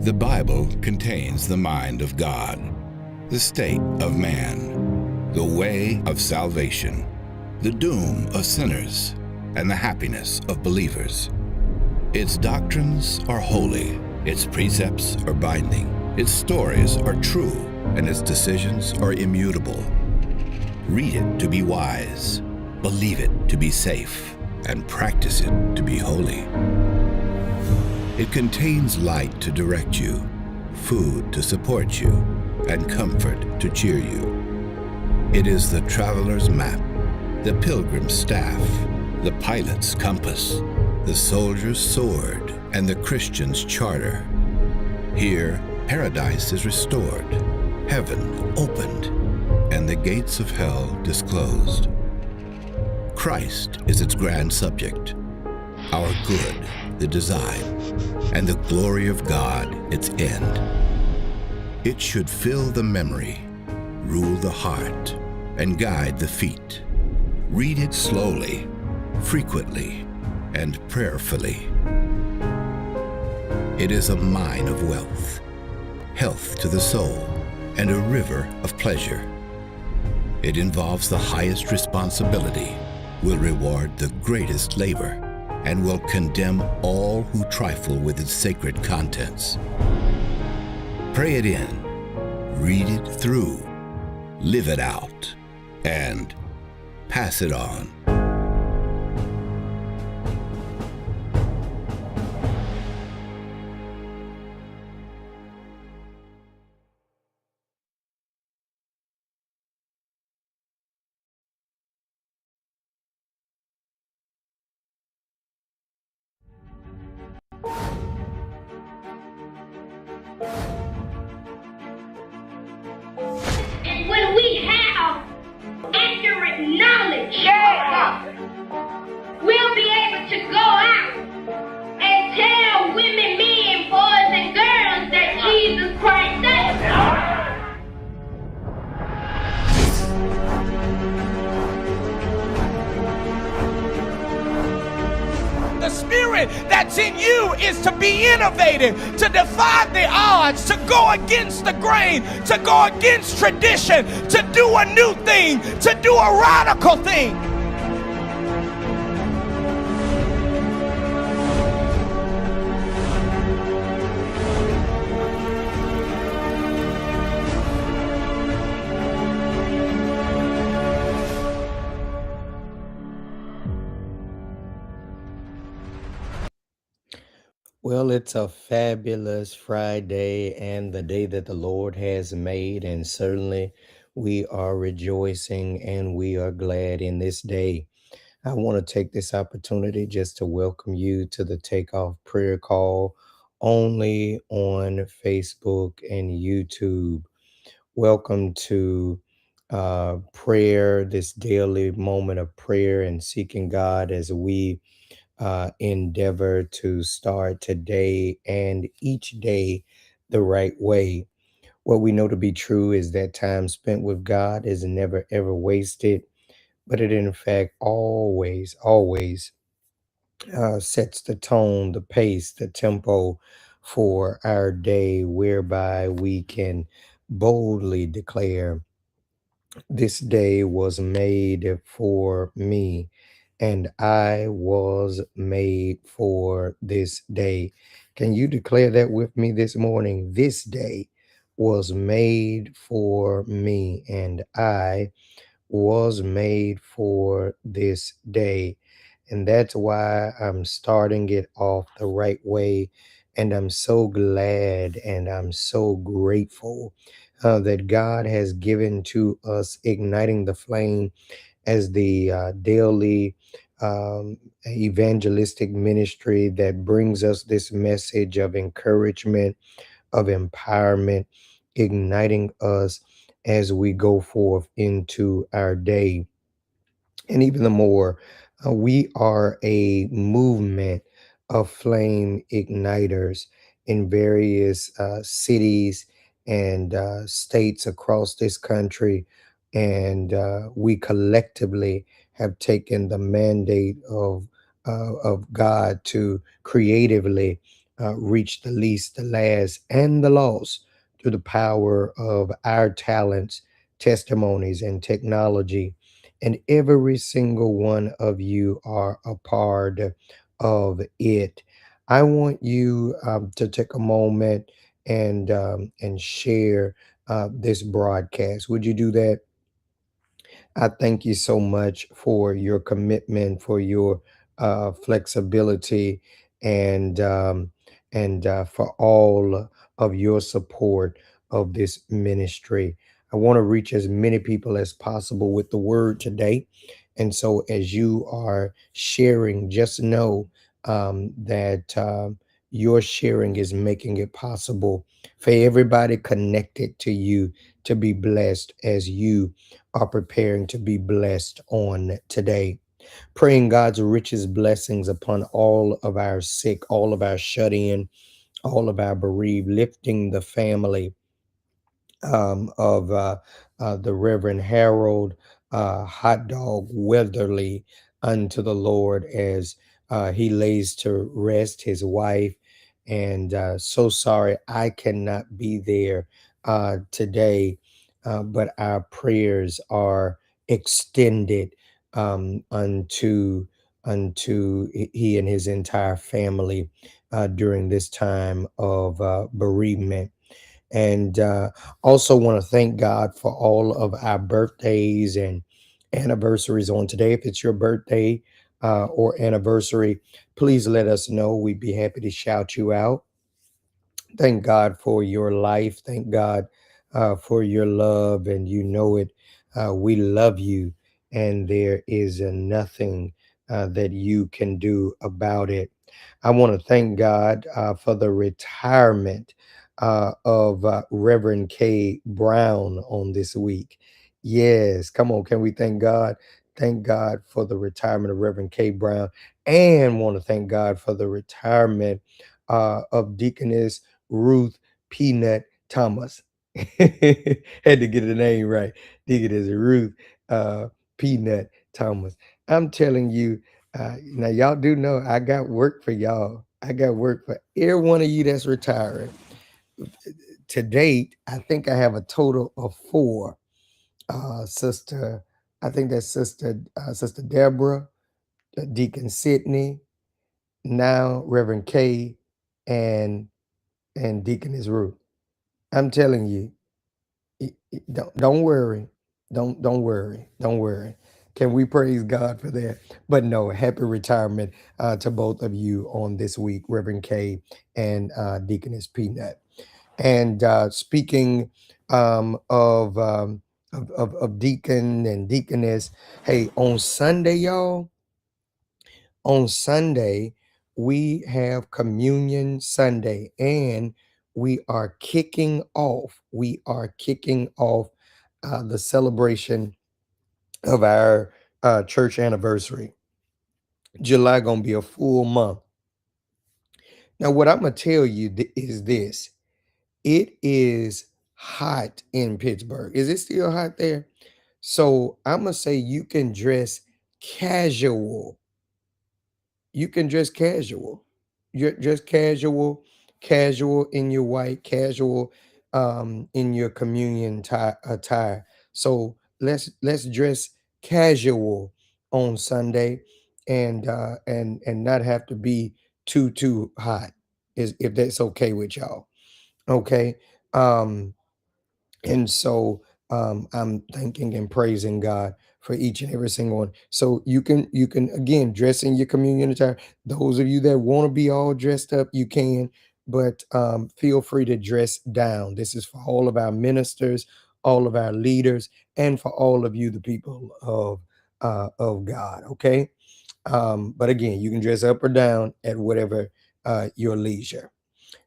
The Bible contains the mind of God, the state of man, the way of salvation, the doom of sinners, and the happiness of believers. Its doctrines are holy, its precepts are binding, its stories are true, and its decisions are immutable. Read it to be wise, believe it to be safe, and practice it to be holy. It contains light to direct you, food to support you, and comfort to cheer you. It is the traveler's map, the pilgrim's staff, the pilot's compass, the soldier's sword, and the Christian's charter. Here, paradise is restored, heaven opened, and the gates of hell disclosed. Christ is its grand subject, our good, the design, and the glory of God, its end. It should fill the memory, rule the heart, and guide the feet. Read it slowly, frequently, and prayerfully. It is a mine of wealth, health to the soul, and a river of pleasure. It involves the highest responsibility, will reward the greatest labor, and will condemn all who trifle with its sacred contents. Pray it in, read it through, live it out, and pass it on. And when we have accurate knowledge, we'll be able to go out and tell women, men, boys, and girls that Jesus Christ saves. The spirit that's in you is to be innovative, to defy the odds, to go against the grain, to go against tradition, to do a new thing, to do a radical thing. Well, it's a fabulous Friday and the day that the Lord has made, and certainly we are rejoicing and we are glad in this day. I want to take this opportunity just to welcome you to the Takeoff Prayer Call only on Facebook and YouTube. Welcome to prayer, this daily moment of prayer and seeking God as we endeavor to start today and each day the right way. What we know to be true is that time spent with God is never ever wasted, but it in fact always sets the tone, the pace, the tempo for our day, whereby we can boldly declare, "This day was made for me, and I was made for this day." Can you declare that with me this morning? This day was made for me, and I was made for this day. And that's why I'm starting it off the right way. And I'm so glad and I'm so grateful that God has given to us Igniting the Flame as the daily evangelistic ministry that brings us this message of encouragement, of empowerment, igniting us as we go forth into our day. And even the more, we are a movement of flame igniters in various cities and states across this country. And we collectively have taken the mandate of God to creatively reach the least, the last, and the lost through the power of our talents, testimonies, and technology. And every single one of you are a part of it. I want you to take a moment and share this broadcast. Would you do that? I thank you so much for your commitment, for your flexibility, and for all of your support of this ministry. I want to reach as many people as possible with the word today. And so, as you are sharing, just know that your sharing is making it possible for everybody connected to you to be blessed as you are preparing to be blessed on today. Praying God's richest blessings upon all of our sick, all of our shut in, all of our bereaved, lifting the family of the Reverend Harold Hot Dog Weatherly unto the Lord as he lays to rest his wife. And so sorry I cannot be there today, but our prayers are extended unto he and his entire family during this time of bereavement. And also want to thank God for all of our birthdays and anniversaries on today. If it's your birthday or anniversary, please let us know. We'd be happy to shout you out. Thank God for your life. Thank God for your love, and you know it. We love you, and there is nothing that you can do about it. I want to thank God for the retirement of Reverend K. Brown on this week. Yes, come on, can we thank God? Thank God for the retirement of Reverend K. Brown, and want to thank God for the retirement of Deaconess Ruth Peanut Thomas. Had to get the name right. Deaconess Ruth Peanut Thomas. I'm telling you, now y'all do know I got work for y'all. I got work for every one of you that's retiring. To date, I think I have a total of four. Sister, I think that's Sister Deborah, Deacon Sidney, now Reverend K, and Deaconess Ruth. I'm telling you, don't worry. Don't worry. Don't worry. Can we praise God for that? But no, happy retirement to both of you on this week, Reverend K and Deaconess Peanut. And speaking of deacon and deaconess, hey, on Sunday, y'all, on Sunday, we have Communion Sunday, and we are kicking off the celebration of our church anniversary. July gonna be a full month. Now, what I'm gonna tell you is this: it is hot in Pittsburgh. Is it still hot there? So I'm gonna say you can dress casual. You can dress casual. You're just casual, casual in your white, casual in your communion attire. So let's dress casual on Sunday, and not have to be too hot, is if that's okay with y'all. Okay. Um and so I'm thanking and praising God for each and every single one. So you can again dress in your communion attire. Those of you that want to be all dressed up, you can, but feel free to dress down. This is for all of our ministers, all of our leaders, and for all of you, the people of God. Okay. But again, you can dress up or down at whatever your leisure.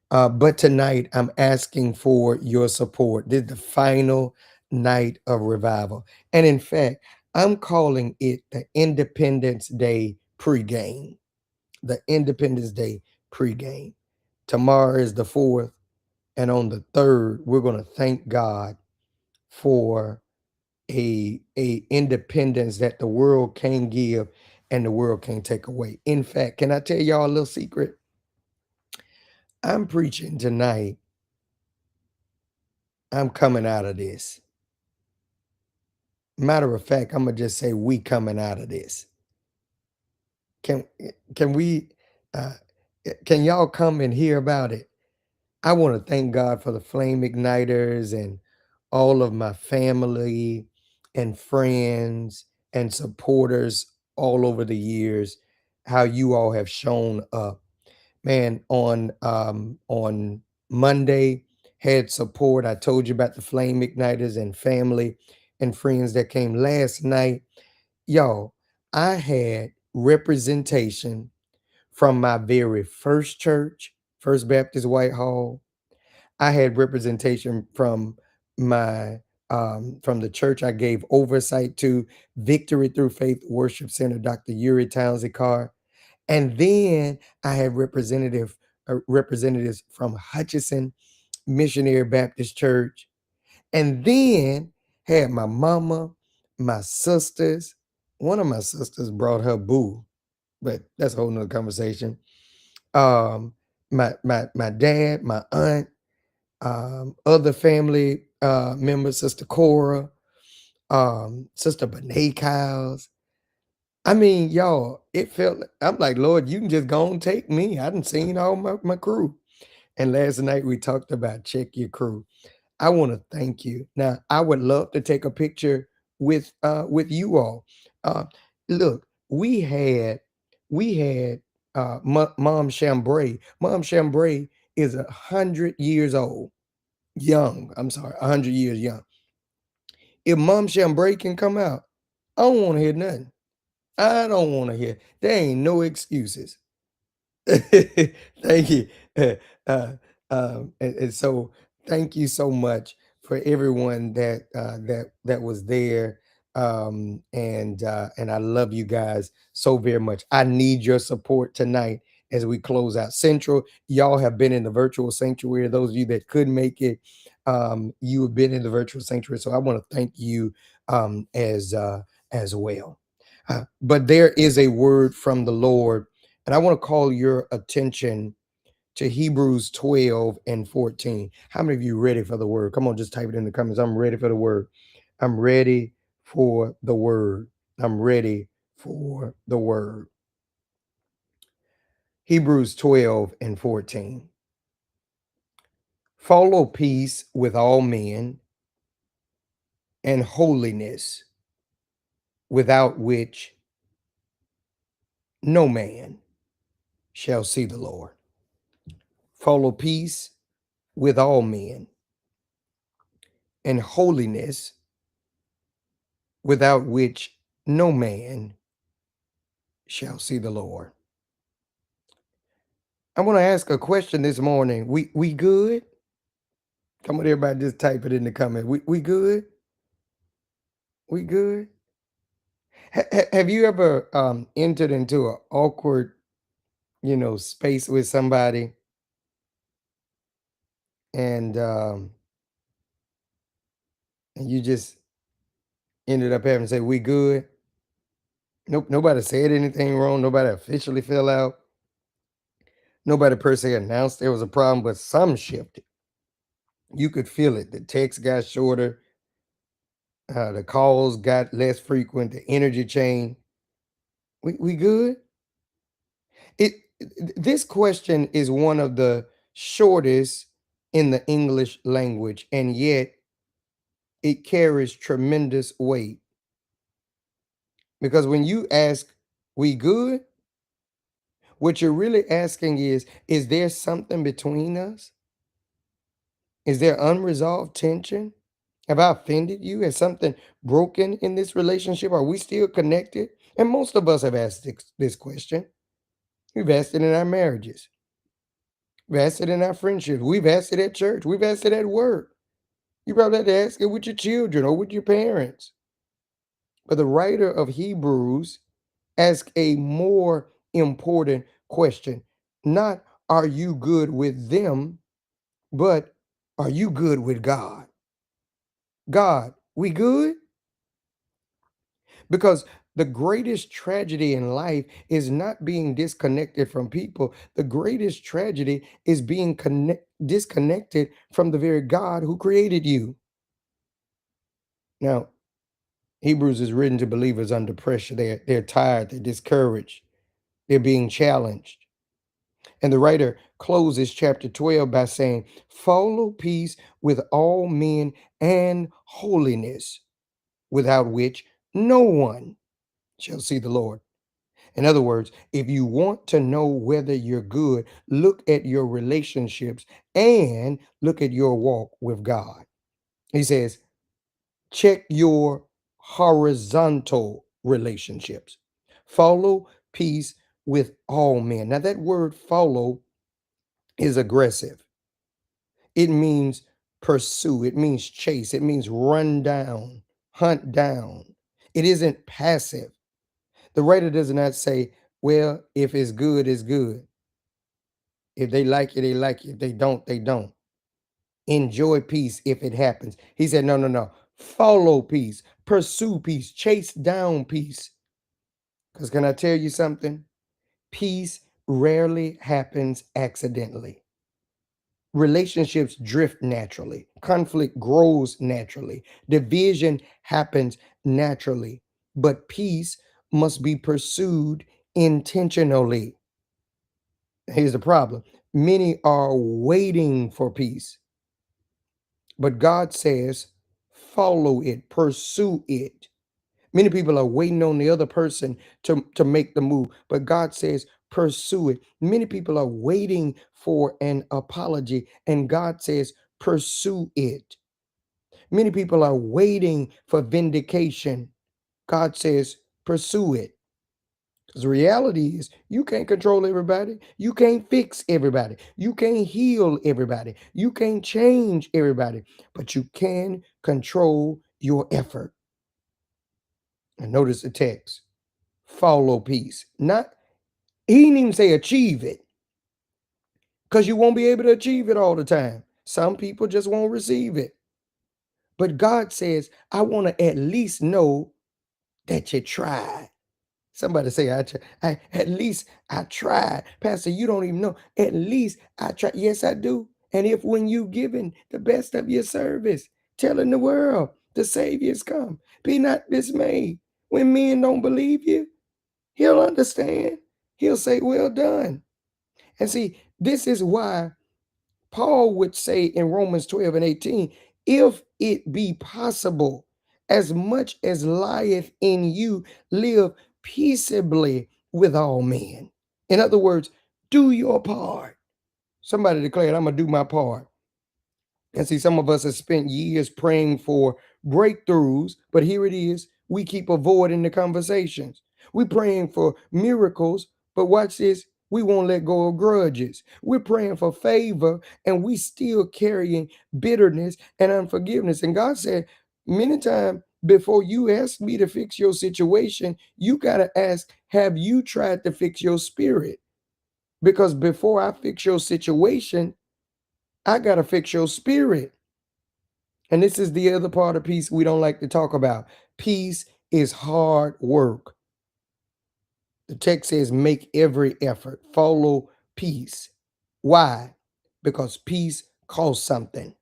But tonight, I'm asking for your support. This is the final night of revival. And in fact, I'm calling it the Independence Day pregame. The Independence Day pregame. Tomorrow is the 4th. And on the 3rd, we're going to thank God for a independence that the world can't give and the world can't take away. In fact, can I tell y'all a little secret? I'm preaching tonight. I'm coming out of this. Matter of fact, I'm gonna just say we coming out of this. Can can we uh can y'all come and hear about it? I want to thank God for the flame igniters and all of my family and friends and supporters all over the years, how you all have shown up. Man, on Monday, had support. I told you about the flame igniters and family and friends that came last night. Y'all, I had representation from my very first church, First Baptist Whitehall. I had representation from my from the church I gave oversight to, Victory Through Faith Worship Center, Dr. Uri Townsend Carr. And then I had representatives from Hutchinson Missionary Baptist Church. And then had my mama, my sisters. One of my sisters brought her boo, but that's a whole nother conversation. My dad, my aunt, other family members, Sister Cora, Sister Benet Kyles. I mean, y'all, it felt I'm like, Lord, you can just go and take me. I done seen all my crew. And last night we talked about check your crew. I want to thank you. Now, I would love to take a picture with you all. Uh, look, we had Mom Chambray. Mom Chambray is 100 years old, young. I'm sorry, 100 years young. If Mom Chambray can come out, I don't want to hear nothing. I don't want to hear. There ain't no excuses. Thank you. Uh, and so thank you so much for everyone that was there. And I love you guys so very much. I need your support tonight as we close out. Central, y'all have been in the virtual sanctuary. Those of you that couldn't make it, you have been in the virtual sanctuary. So I want to thank you as well. But there is a word from the Lord, and I want to call your attention to Hebrews 12 and 14. How many of you ready for the word? Come on, just type it in the comments. I'm ready for the word. I'm ready for the word. I'm ready for the word. Hebrews 12 and 14. Follow peace with all men and holiness, without which no man shall see the Lord. Follow peace with all men and holiness, without which no man shall see the Lord. I want to ask a question this morning. We good? Come on, everybody, just type it in the comment. We good? We good? Have you ever entered into an awkward, space with somebody, and you just ended up having to say we good? Nope, nobody said anything wrong. Nobody officially fell out. Nobody per se announced there was a problem, but some shifted. You could feel it. The text got shorter. The calls got less frequent. The energy changed. We good? It this question is one of the shortest in the English language, and yet it carries tremendous weight. Because when you ask, "We good?" what you're really asking is there something between us? Is there unresolved tension? Have I offended you? Has something broken in this relationship? Are we still connected? And most of us have asked this question. We've asked it in our marriages. We've asked it in our friendships. We've asked it at church. We've asked it at work. You probably had to ask it with your children or with your parents. But the writer of Hebrews asks a more important question. Not, are you good with them, but are you good with God? God, we good? Because The greatest tragedy in life is not being disconnected from people. The greatest tragedy is being disconnected from the very God who created you. Now, Hebrews is written to believers under pressure. They're tired, they're discouraged, they're being challenged. And the writer closes chapter 12 by saying, follow peace with all men and holiness, without which no one shall see the Lord. In other words, if you want to know whether you're good, look at your relationships and look at your walk with God. He says, check your horizontal relationships. Follow peace with all men. Now, that word follow is aggressive. It means pursue, it means chase, it means run down, hunt down. It isn't passive. The writer does not say, well, if it's good, it's good. If they like it, they like it. If they don't, they don't. Enjoy peace if it happens. He said, no, no, no. Follow peace, pursue peace, chase down peace. Because can I tell you something? Peace rarely happens accidentally. Relationships drift naturally. Conflict grows naturally. Division happens naturally. But peace must be pursued intentionally. Here's the problem. Many are waiting for peace, but God says, follow it, pursue it. Many people are waiting on the other person to make the move, but God says, pursue it. Many people are waiting for an apology, and God says, pursue it. Many people are waiting for vindication. God says, pursue it. Because the reality is, you can't control everybody. You can't fix everybody. You can't heal everybody. You can't change everybody, but you can control your effort. And notice the text. Follow peace. Not, he didn't even say achieve it, because you won't be able to achieve it all the time. Some people just won't receive it. But God says, I want to at least know that you tried. Somebody say, at least I tried. Pastor, you don't even know. At least I tried. Yes, I do. And if when you giving the best of your service, telling the world the Savior's come, be not dismayed. When men don't believe you, he'll understand. He'll say, well done. And see, this is why Paul would say in Romans 12 and 18, if it be possible, as much as lieth in you, live peaceably with all men. In other words, do your part. Somebody declared, I'm going to do my part. And see, some of us have spent years praying for breakthroughs, but here it is. We keep avoiding the conversations. We're praying for miracles, but watch this. We won't let go of grudges. We're praying for favor, and we still carrying bitterness and unforgiveness. And God said, many times before you ask me to fix your situation, you got to ask, have you tried to fix your spirit? Because before I fix your situation, I got to fix your spirit. And this is the other part of peace we don't like to talk about. Peace is hard work. The text says, make every effort, follow peace. Why? Because peace costs something.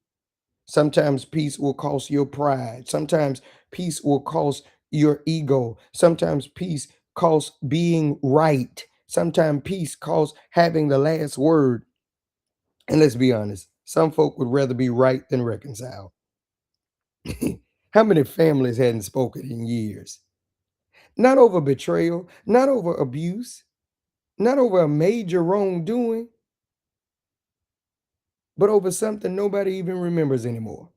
Sometimes peace will cost your pride. Sometimes peace will cost your ego. Sometimes peace costs being right. Sometimes peace costs having the last word. And let's be honest, some folk would rather be right than reconciled. How many families hadn't spoken in years? Not over betrayal, not over abuse, not over a major wrongdoing, but over something nobody even remembers anymore.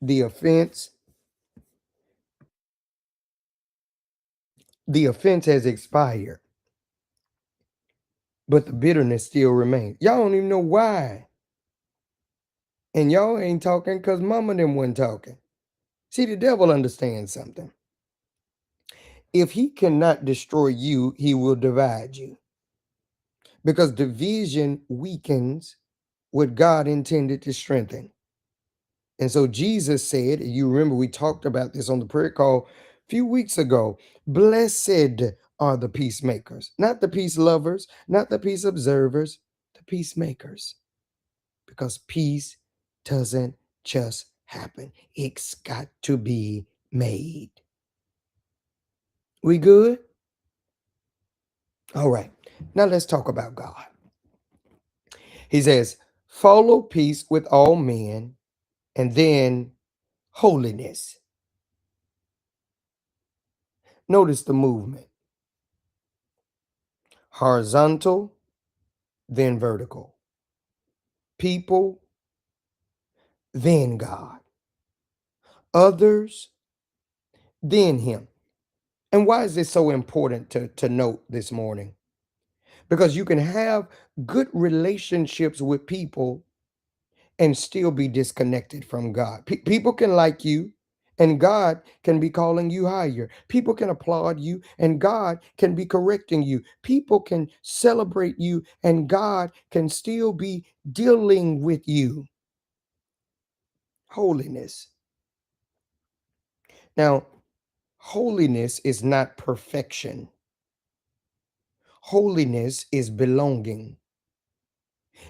The offense, the offense has expired, but the bitterness still remains. Y'all don't even know why. And y'all ain't talking because mama them wasn't talking. See, the devil understands something. If he cannot destroy you, he will divide you. Because division weakens what God intended to strengthen. And so Jesus said, you remember we talked about this on the prayer call a few weeks ago. Blessed are the peacemakers, not the peace lovers, not the peace observers, the peacemakers. Because peace doesn't just happen, it's got to be made. We good? All right. Now let's talk about God. He says, follow peace with all men, and then holiness. Notice the movement: horizontal, then vertical. People, then God. Others, then Him. And why is this so important to note this morning? Because you can have good relationships with people and still be disconnected from God. People can like you, and God can be calling you higher. People can applaud you, and God can be correcting you. People can celebrate you, and God can still be dealing with you. Holiness. Now, holiness is not perfection. Holiness is belonging.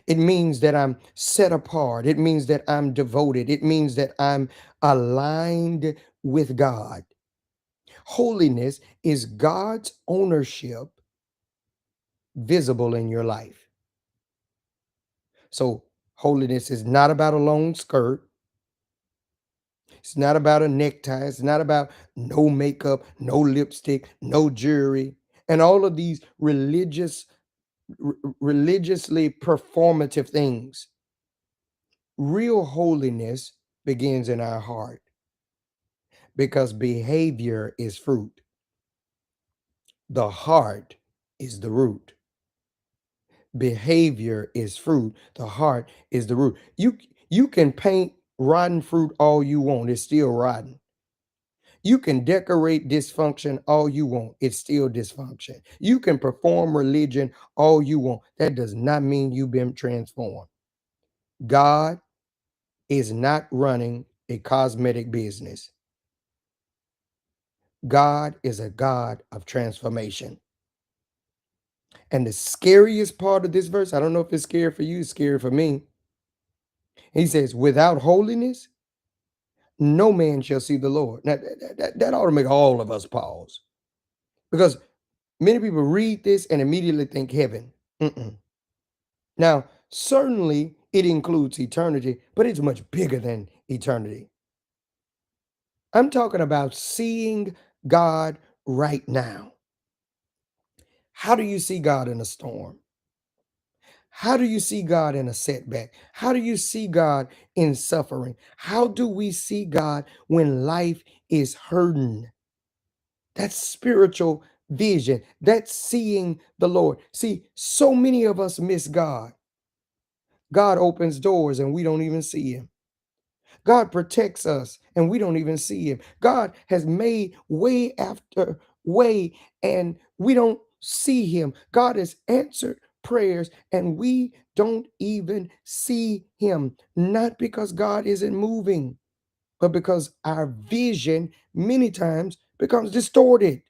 It means that I'm set apart. It means that I'm devoted. It means that I'm aligned with God. Holiness is God's ownership visible in your life. So, holiness is not about a long skirt. It's not about a necktie. It's not about no makeup, no lipstick, no jewelry, and all of these religiously performative things. Real holiness begins in our heart, because behavior is fruit. The heart is the root. Behavior is fruit. The heart is the root. You can paint rotten fruit all you want. It's still rotten. You can decorate dysfunction all you want. It's still dysfunction. You can perform religion all you want. That does not mean you've been transformed. God is not running a cosmetic business. God is a God of transformation. And the scariest part of this verse, I don't know if it's scary for you, it's scary for me. He says, without holiness, no man shall see the Lord. Now, that ought to make all of us pause. Because many people read this and immediately think heaven. Mm-mm. Now, certainly it includes eternity, but it's much bigger than eternity. I'm talking about seeing God right now. How do you see God in a storm? How do you see God in a setback? How do you see God in suffering? How do we see God when life is hurting? That's spiritual vision. That's seeing the Lord. See, so many of us miss God. God opens doors and we don't even see Him. God protects us and we don't even see Him. God has made way after way and we don't see Him. God has answered prayers and we don't even see Him. Not because God isn't moving, but because our vision many times becomes distorted.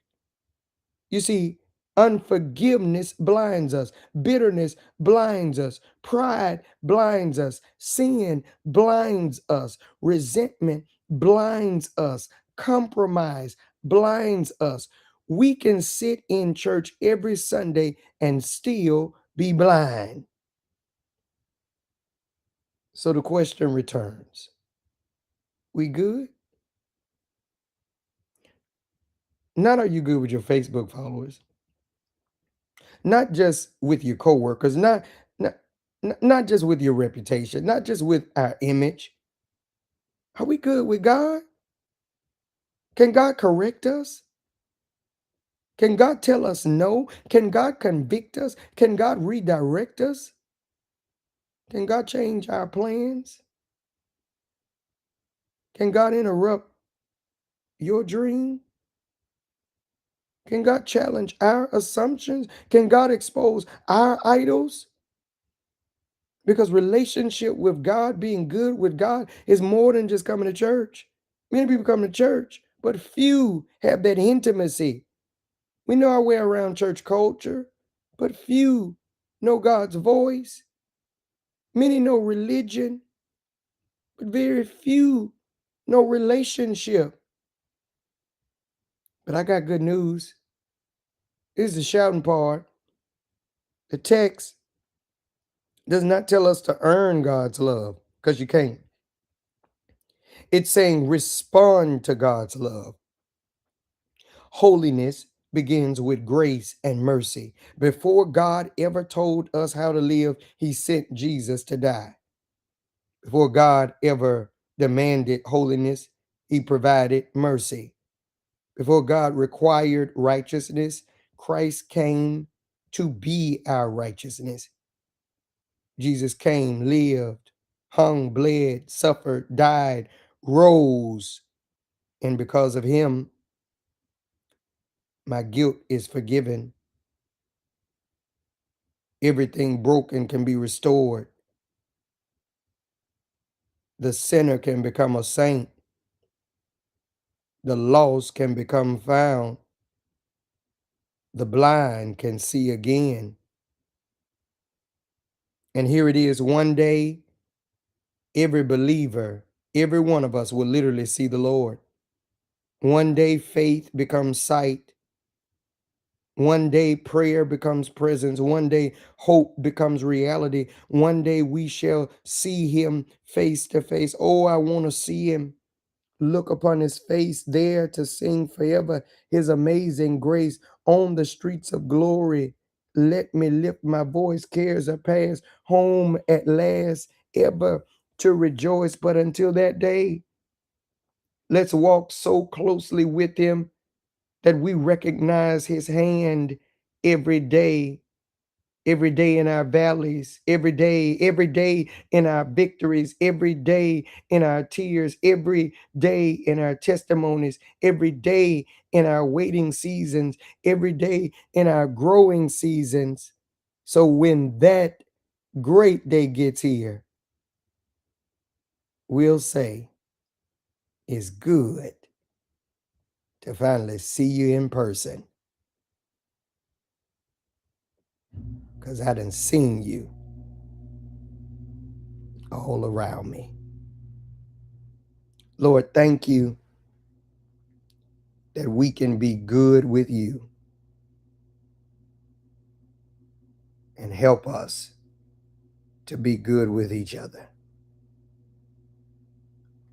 You see, unforgiveness blinds us, bitterness blinds us, pride blinds us, sin blinds us, resentment blinds us, compromise blinds us. We can sit in church every Sunday and still be blind. So the question returns: we good? Not are you good with your Facebook followers? Not just with your coworkers, not, not just with your reputation, not just with our image. Are we good with God? Can God correct us? Can God tell us no? Can God convict us? Can God redirect us? Can God change our plans? Can God interrupt your dream? Can God challenge our assumptions? Can God expose our idols? Because relationship with God, being good with God, is more than just coming to church. Many people come to church, but few have that intimacy. We know our way around church culture, but few know God's voice. Many know religion, but very few know relationship. But I got good news. This is the shouting part. The text does not tell us to earn God's love, because you can't. It's saying respond to God's love. Holiness begins with grace and mercy. Before God ever told us how to live, he sent Jesus to die. Before God ever demanded holiness, he provided mercy. Before God required righteousness, Christ came to be our righteousness. Jesus came, lived, hung, bled, suffered, died, rose, and because of him, my guilt is forgiven. Everything broken can be restored. The sinner can become a saint. The lost can become found. The blind can see again. And here it is, one day, every believer, every one of us will literally see the Lord. One day, faith becomes sight. One day, prayer becomes presence. One day, hope becomes reality. One day, we shall see him face to face. Oh, I want to see him. Look upon his face, there to sing forever his amazing grace on the streets of glory. Let me lift my voice, cares are past, home at last, ever to rejoice. But until that day, let's walk so closely with him that we recognize his hand every day in our valleys, every day in our victories, every day in our tears, every day in our testimonies, every day in our waiting seasons, every day in our growing seasons. So when that great day gets here, we'll say, it's good to finally see you in person, because I done seen you all around me. Lord, thank you that we can be good with you, and help us to be good with each other.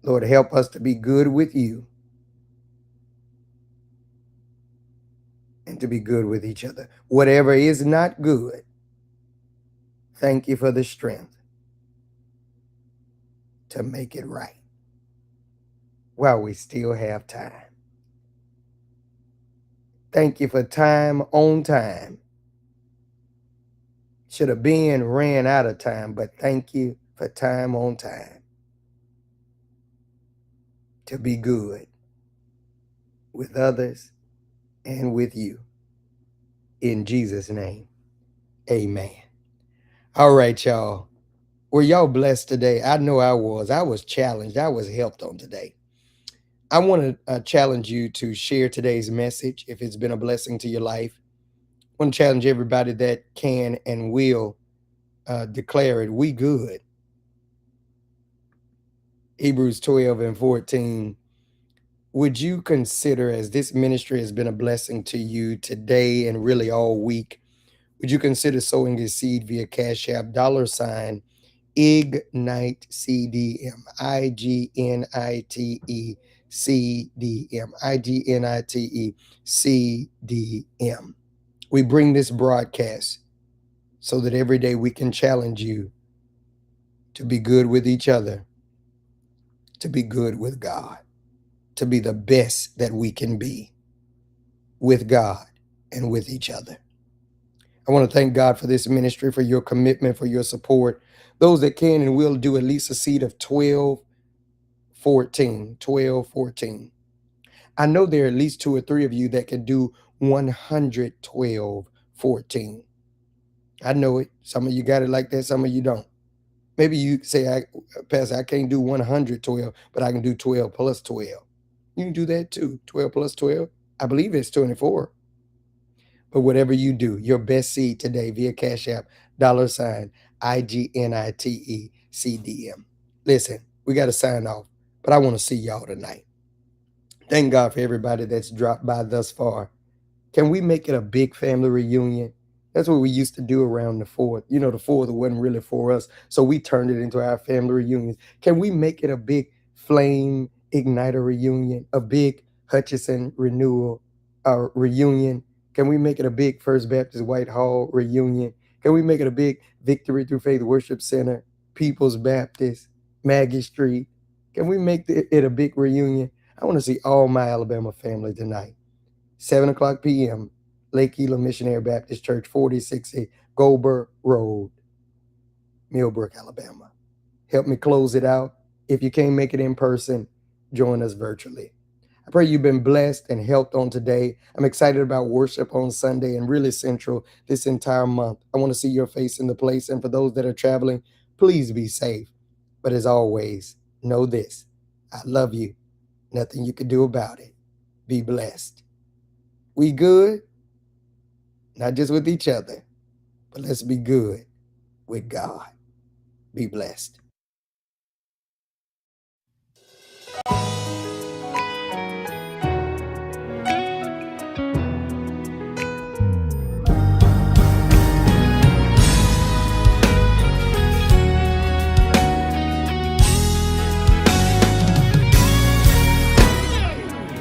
Lord, help us to be good with you and to be good with each other. Whatever is not good, thank you for the strength to make it right while we still have time. Thank you for time on time. Should have been ran out of time, but thank you for time on time to be good with others and with you. In Jesus' name, amen. All right, y'all. Were y'all blessed today? I know I was. I was challenged. I was helped on today. I want to challenge you to share today's message if it's been a blessing to your life. I want to challenge everybody that can and will declare it. We good. Hebrews 12 and 14. Would you consider, as this ministry has been a blessing to you today and really all week, would you consider sowing a seed via Cash App $ Ignite CDM, IGNITE CDM, IGNITE CDM. We bring this broadcast so that every day we can challenge you to be good with each other, to be good with God, to be the best that we can be with God and with each other. I want to thank God for this ministry, for your commitment, for your support. Those that can and will do at least a seed of 12.14. I know there are at least 2 or 3 of you that can do 112.14. I know it. Some of you got it like that. Some of you don't. Maybe you say, Pastor, I can't do 112, but I can do 12 plus 12. You can do that too. 12 plus 12. I believe it's 24. But whatever you do, your best seed today via Cash App, $IGNITECDM. Listen, we got to sign off, but I want to see y'all tonight. Thank God for everybody that's dropped by thus far. Can we make it a big family reunion? That's what we used to do around the 4th. You know, the 4th wasn't really for us, so we turned it into our family reunions. Can we make it a big flame igniter reunion, a big Hutchinson renewal reunion? Can we make it a big First Baptist Whitehall reunion? Can we make it a big Victory Through Faith Worship Center, People's Baptist, Maggie Street? Can we make it a big reunion? I want to see all my Alabama family tonight. 7 o'clock p.m., Lake Elam Missionary Baptist Church, 4060 Goldberg Road, Millbrook, Alabama. Help me close it out. If you can't make it in person, join us virtually. I pray you've been blessed and helped on today. I'm excited about worship on Sunday and really central this entire month. I want to see your face in the place. And for those that are traveling, please be safe. But as always, know this. I love you. Nothing you can do about it. Be blessed. We good? Not just with each other, but let's be good with God. Be blessed.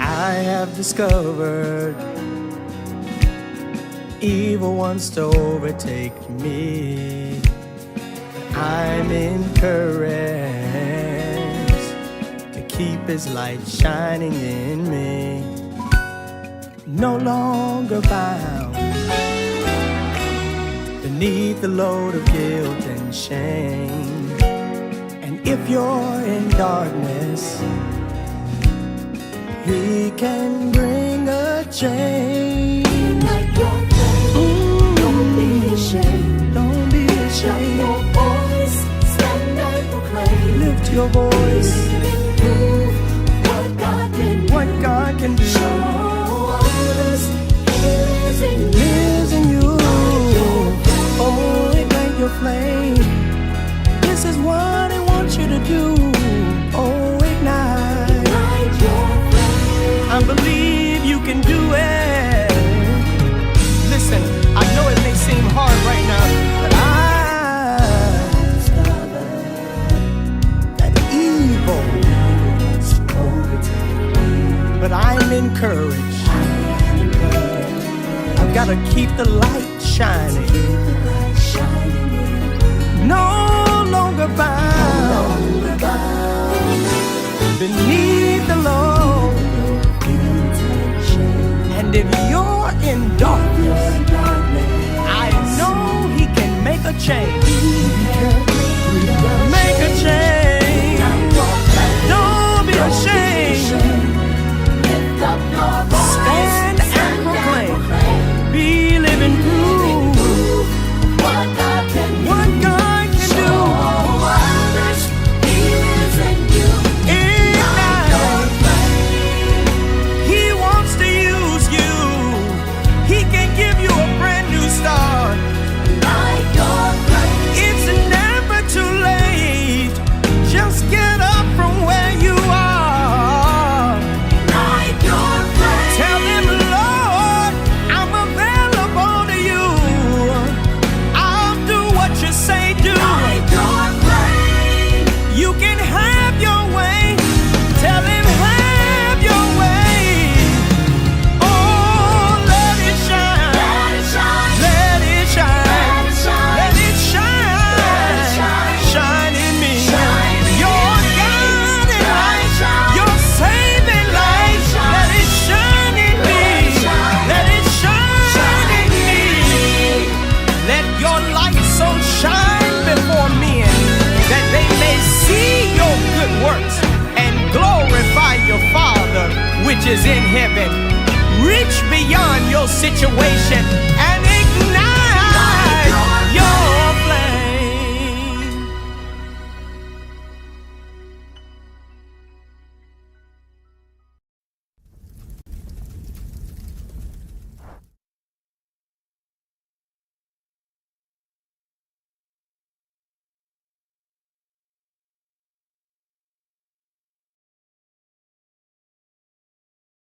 I have discovered evil wants to overtake me. I'm encouraged to keep his light shining in me. No longer bound beneath the load of guilt and shame. And if you're in darkness, he can bring a change. Ignite your flame. Don't be ashamed. Don't be ashamed. Lift your voice. Stand and proclaim. Lift your voice. Prove what God can do. What God can do. Show others He lives in you. Lives in you. Oh, ignite your flame. This is what He wants you to do. Oh, ignite. Ignite your flame. I believe you can do it. Listen, I know it may seem hard right now, but I discovered that evil wants to overtake me. But I'm encouraged. I've got to keep the light shining. No longer bound beneath the load. And if you're in darkness, I know He can make a change. Make a change. Don't be ashamed. Stand and proclaim. Be living proof what God can do. He wants to use you. He can give you a brand new start. It's never too late. Just get up from where you are. Tell Him, Lord, I'm available to you. I'll do what you say do. You can have your way. Tell Him, have your way. Oh, let it shine. Let it shine. Let it shine. Shine in me. Your guiding light. Your saving light. Let it shine in me. Let it shine in me. Let your light so shine before men that they may see your good works and glorify your Father which is in heaven. Reach beyond your situation and